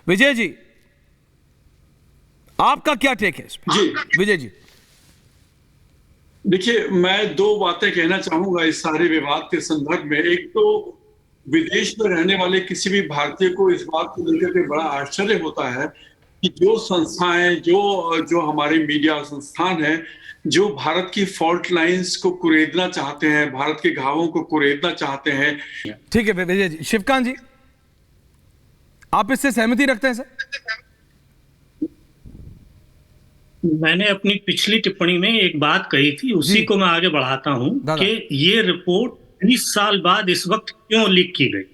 विजय जी, आपका क्या टेक है इस पे? जी विजय जी, देखिए, मैं दो बातें कहना चाहूंगा इस सारे विवाद के संदर्भ में। एक तो विदेश में रहने वाले किसी भी भारतीय को इस बात को लेकर के बड़ा आश्चर्य होता है कि जो संस्थाएं, जो जो हमारे मीडिया संस्थान हैं, जो भारत की फॉल्ट लाइंस को कुरेदना चाहते हैं, भारत के घावों को कुरेदना चाहते हैं। ठीक है विजय जी। शिवकांत जी, आप इससे सहमति रखते हैं सर? मैंने अपनी पिछली टिप्पणी में एक बात कही थी, उसी को मैं आगे बढ़ाता हूं कि ये रिपोर्ट 20 साल बाद इस वक्त क्यों लीक की गई।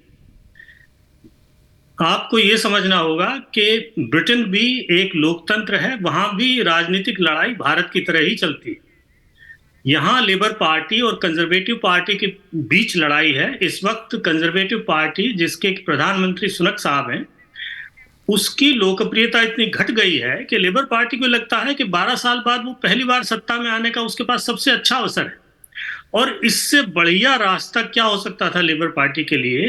आपको ये समझना होगा कि ब्रिटेन भी एक लोकतंत्र है, वहां भी राजनीतिक लड़ाई भारत की तरह ही चलती है। यहां लेबर पार्टी और कंजर्वेटिव पार्टी के बीच लड़ाई है। इस वक्त कंजर्वेटिव पार्टी, जिसके प्रधानमंत्री सुनक साहब हैं, उसकी लोकप्रियता इतनी घट गई है कि लेबर पार्टी को लगता है कि 12 साल बाद वो पहली बार सत्ता में आने का उसके पास सबसे अच्छा अवसर है। और इससे बढ़िया रास्ता क्या हो सकता था लेबर पार्टी के लिए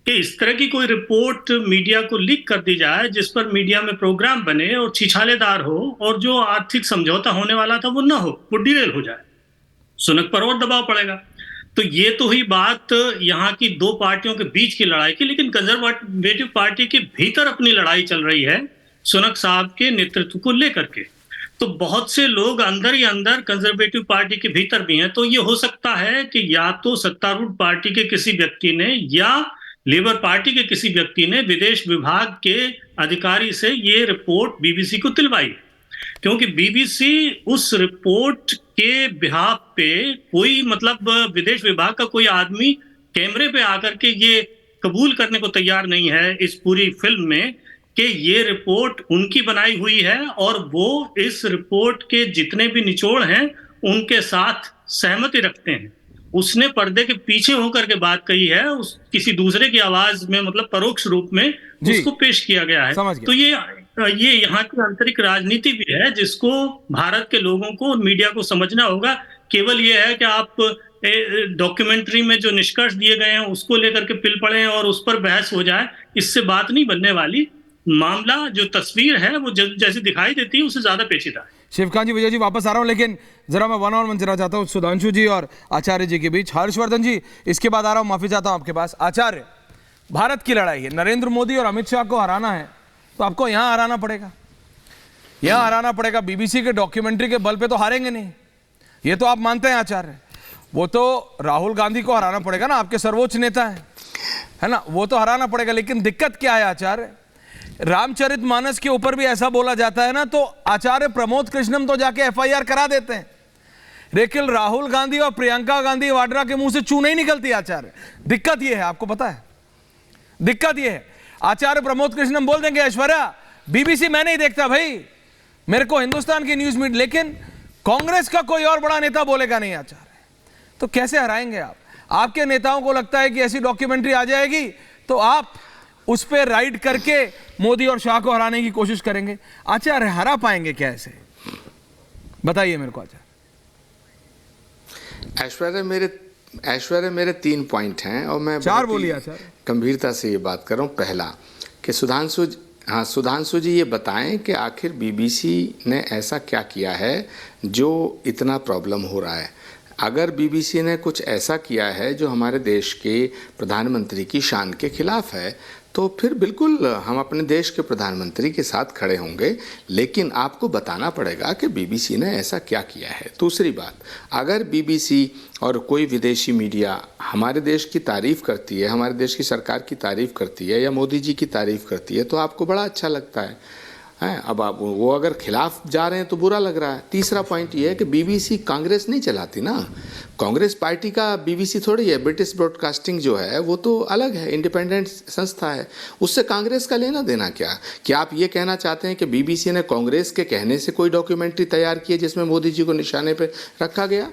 कि इस तरह की कोई रिपोर्ट मीडिया को लीक कर दी जाए, जिस पर मीडिया में प्रोग्राम बने और छिछालेदार हो, और जो आर्थिक समझौता होने वाला था वो ना हो, वो डिरेल हो जाए। सुनक पर और दबाव पड़ेगा। तो ये तो हुई बात यहाँ की दो पार्टियों के बीच की लड़ाई की, लेकिन कंजर्वेटिव पार्टी के भीतर अपनी लड़ाई चल रही है सुनक साहब के नेतृत्व को लेकर के। तो बहुत से लोग अंदर ही अंदर कंजर्वेटिव पार्टी के भीतर भी हैं। तो ये हो सकता है कि या तो सत्तारूढ़ पार्टी के किसी व्यक्ति ने या लेबर पार्टी के किसी व्यक्ति ने विदेश विभाग के अधिकारी से ये रिपोर्ट बीबीसी को दिलवाई, क्योंकि बीबीसी उस रिपोर्ट के बिहाफ पे कोई मतलब विदेश विभाग का कोई आदमी कैमरे पे आकर के ये कबूल करने को तैयार नहीं है इस पूरी फिल्म में कि ये रिपोर्ट उनकी बनाई हुई है, और वो इस रिपोर्ट के जितने भी निचोड़ हैं उनके साथ सहमति रखते हैं। उसने पर्दे के पीछे होकर के बात कही है, उस किसी दूसरे की आवाज में, मतलब परोक्ष रूप में उसको पेश किया गया है। तो ये यहाँ की आंतरिक राजनीति भी है, जिसको भारत के लोगों को और मीडिया को समझना होगा। केवल ये है कि आप डॉक्यूमेंट्री में जो निष्कर्ष दिए गए हैं उसको लेकर के पिल पड़े और उस पर बहस हो जाए, इससे बात नहीं बनने वाली। मामला, जो तस्वीर है वो जैसे दिखाई देती है उससे ज्यादा पेचीदा है। शिवकांत जी, विजय जी, वापस आ रहा हूं, लेकिन जरा मैं वन ऑन वन चला चाहता हूं सुधांशु जी और आचार्य जी के बीच। हर्षवर्धन जी, इसके बाद आ रहा हूं, माफी चाहता हूं आपके पास। आचार्य, भारत की लड़ाई है, नरेंद्र मोदी और अमित शाह को हराना है तो आपको यहां हराना पड़ेगा, यहां हराना पड़ेगा। बीबीसी के डॉक्यूमेंट्री के बल पे तो हारेंगे नहीं, ये तो आप मानते हैं आचार्य। वो तो राहुल गांधी को हराना पड़ेगा ना, आपके सर्वोच्च नेता है ना, वो तो हराना पड़ेगा। लेकिन दिक्कत क्या है आचार्य, रामचरितमानस के ऊपर भी ऐसा बोला जाता है ना, तो आचार्य प्रमोद कृष्णम तो जाके एफआईआर करा देते हैं, लेकिन राहुल गांधी और प्रियंका गांधी वाड्रा के मुंह से चू नहीं निकलती आचार्य। दिक्कत यह है, आपको पता है दिक्कत यह है। आचार्य प्रमोद कृष्णम बोल देंगे ऐश्वर्या बीबीसी मैं नहीं देखता भाई, मेरे को हिंदुस्तान की न्यूज मीडिया, लेकिन कांग्रेस का कोई और बड़ा नेता बोलेगा नहीं आचार्य। तो कैसे हराएंगे आप? आपके नेताओं को लगता है कि ऐसी डॉक्यूमेंट्री आ जाएगी तो आप उस पर राइड करके मोदी और शाह को हराने की कोशिश करेंगे। आचार्य हरा पाएंगे क्या ऐसे, बताइए मेरे को आचार्य। ऐश्वर्य मेरे 3 पॉइंट हैं और मैं 4 बोलिए आचार्य। गंभीरता से ये बात कर रहा हूँ। पहला कि सुधांशु जी ये बताएं कि आखिर बीबीसी ने ऐसा क्या किया है जो इतना प्रॉब्लम हो रहा है। अगर बीबीसी ने कुछ ऐसा किया है जो हमारे देश के प्रधानमंत्री की शान के खिलाफ है तो फिर बिल्कुल हम अपने देश के प्रधानमंत्री के साथ खड़े होंगे, लेकिन आपको बताना पड़ेगा कि बीबीसी ने ऐसा क्या किया है। दूसरी बात, अगर बीबीसी और कोई विदेशी मीडिया हमारे देश की तारीफ़ करती है, हमारे देश की सरकार की तारीफ़ करती है या मोदी जी की तारीफ़ करती है तो आपको बड़ा अच्छा लगता है। अब आप वो अगर खिलाफ जा रहे हैं तो बुरा लग रहा है। तीसरा पॉइंट ये है कि बीबीसी कांग्रेस नहीं चलाती ना, कांग्रेस पार्टी का बीबीसी थोड़ी है। ब्रिटिश ब्रॉडकास्टिंग जो है वो तो अलग है, इंडिपेंडेंट संस्था है, उससे कांग्रेस का लेना देना क्या आप ये कहना चाहते हैं कि बीबीसी ने कांग्रेस के कहने से कोई डॉक्यूमेंट्री तैयार की है जिसमें मोदी जी को निशाने पर रखा गया?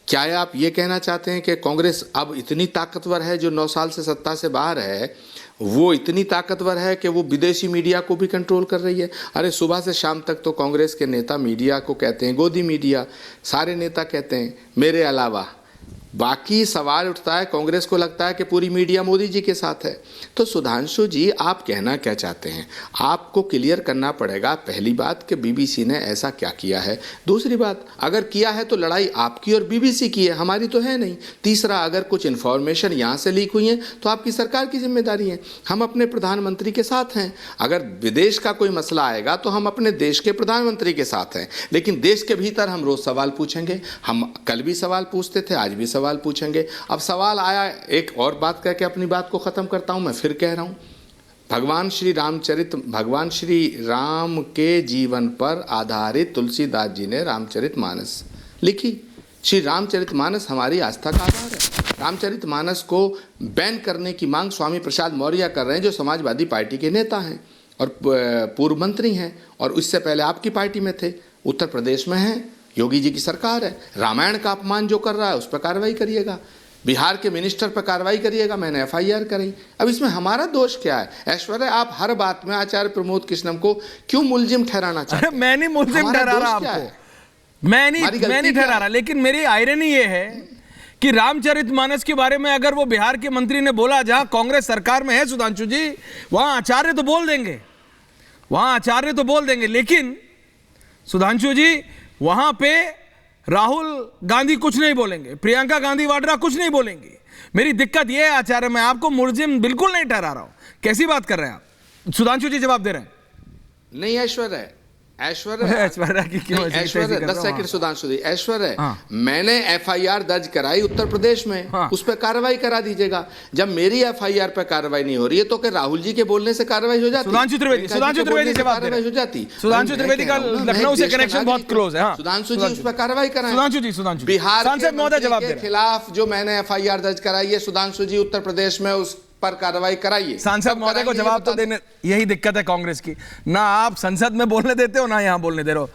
क्या आप ये कहना चाहते हैं कि कांग्रेस अब इतनी ताकतवर है, जो 9 साल से सत्ता से बाहर है, वो इतनी ताकतवर है कि वो विदेशी मीडिया को भी कंट्रोल कर रही है? अरे सुबह से शाम तक तो कांग्रेस के नेता मीडिया को कहते हैं गोदी मीडिया, सारे नेता कहते हैं मेरे अलावा बाकी सवाल उठता है, कांग्रेस को लगता है कि पूरी मीडिया मोदी जी के साथ है। तो सुधांशु जी, आप कहना क्या चाहते हैं? आपको क्लियर करना पड़ेगा, पहली बात कि बीबीसी ने ऐसा क्या किया है। दूसरी बात, अगर किया है तो लड़ाई आपकी और बीबीसी की है, हमारी तो है नहीं। तीसरा, अगर कुछ इन्फॉर्मेशन यहाँ से लीक हुई है तो आपकी सरकार की जिम्मेदारी है। हम अपने प्रधानमंत्री के साथ हैं। अगर विदेश का कोई मसला आएगा तो हम अपने देश के प्रधानमंत्री के साथ हैं, लेकिन देश के भीतर हम रोज़ सवाल पूछेंगे। हम कल भी सवाल पूछते थे, आज भी सवाल पूछेंगे। अब सवाल आया, एक और बात कह के अपनी बात को ख़त्म करता हूँ, मैं फिर कह रहा हूँ, भगवान श्री राम के जीवन पर आधारित तुलसीदास जी ने रामचरितमानस लिखी। श्री रामचरितमानस हमारी आस्था का आधार है। रामचरितमानस को बैन करने की मांग स्वामी प्रसाद मौर्य कर रहे हैं, जो समाजवादी पार्टी के नेता हैं और पूर्व मंत्री हैं, और इससे पहले आपकी पार्टी में थे। उत्तर प्रदेश में हैं, योगी जी की सरकार है। रामायण का अपमान जो कर रहा है उस पर कार्रवाई करिएगा, बिहार के मिनिस्टर पर कार्रवाई करिएगा, मैंने FIR करी। अब इसमें हमारा दोष क्या है? ऐश्वर्या, आप हर बात में आचार्य प्रमोद कृष्णम को क्यों मुलजिम ठहराना चाहते हैं? मैं नहीं मुलजिम ठहरा रहा आपको, मैं नहीं ठहरा रहा, लेकिन मेरी आयरनी ये है कि रामचरितमानस के बारे में अगर वो बिहार के मंत्री ने बोला, जहां कांग्रेस सरकार में है सुधांशु जी, वहां आचार्य तो बोल देंगे, लेकिन सुधांशु जी वहां पे राहुल गांधी कुछ नहीं बोलेंगे, प्रियंका गांधी वाड्रा कुछ नहीं बोलेंगी। मेरी दिक्कत यह है आचार्य, मैं आपको मुलजिम बिल्कुल नहीं ठहरा रहा हूं। कैसी बात कर रहे हैं आप? सुधांशु जी जवाब दे रहे हैं। नहीं, ऐश्वर्या की क्यों? ऐश्वर्या 10 सेकंड सुधांशु जी, ऐश्वर्या, मैंने FIR दर्ज कराई उत्तर प्रदेश में, उस पर कार्रवाई करा दीजिएगा। जब मेरी FIR पर कार्रवाई नहीं हो रही है तो क्या राहुल जी के बोलने से कार्रवाई हो जाती? सुधांशु त्रिवेदी जवाब दे रहे हैं। हो जाती। सुधांशु त्रिवेदी का लखनऊ से कनेक्शन बहुत क्लोज है। सुधांशु जी, उस पर कार्रवाई कराएं। सुधांशु बिहार सांसद महोदय जवाब के खिलाफ जो मैंने FIR दर्ज कराई है, सुधांशु जी उत्तर प्रदेश में उस पर कार्रवाई कराइए। सांसद महोदय को जवाब तो देने, यही दिक्कत है कांग्रेस की, ना आप संसद में बोलने देते हो ना यहां बोलने दे रहे हो।